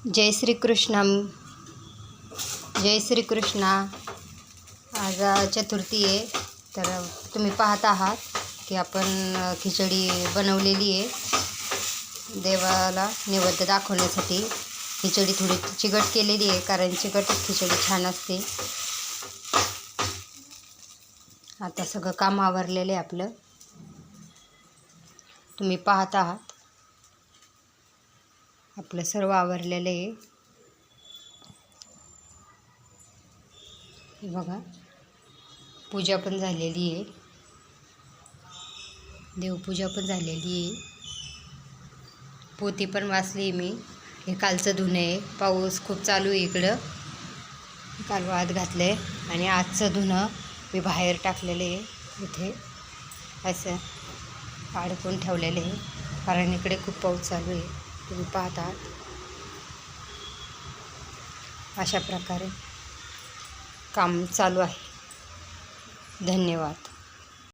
जय श्री कृष्ण. जय श्री कृष्ण. आज चतुर्थी आहे. तर तुम्ही पाहत आहात की आपण खिचडी बनवलेली आहे. देवाला नैवेद्य दाखवण्यासाठी खिचडी थोडी चिकट केलेली आहे, कारण चिकट खिचडी छान असते. आता सगळं काम आवरलेलं आहे आपलं. तुम्ही पाहत आहात आपलं सर्व आवरलेलं आहे. हे बघा, पूजा पण झालेली आहे, देवपूजा पण झालेली आहे, पोथी पण वाचली मी. हे कालचं धुणं आहे. पाऊस खूप चालू आहे इकडं, काल वाळत घातलं आहे आणि आजचं धुणं मी बाहेर टाकलेलं आहे. इथे असं अडकून ठेवलेलं आहे, कारण इकडे खूप पाऊस चालू आहे. तुम्ही पाहत आहात अशा प्रकारे काम चालू आहे. धन्यवाद.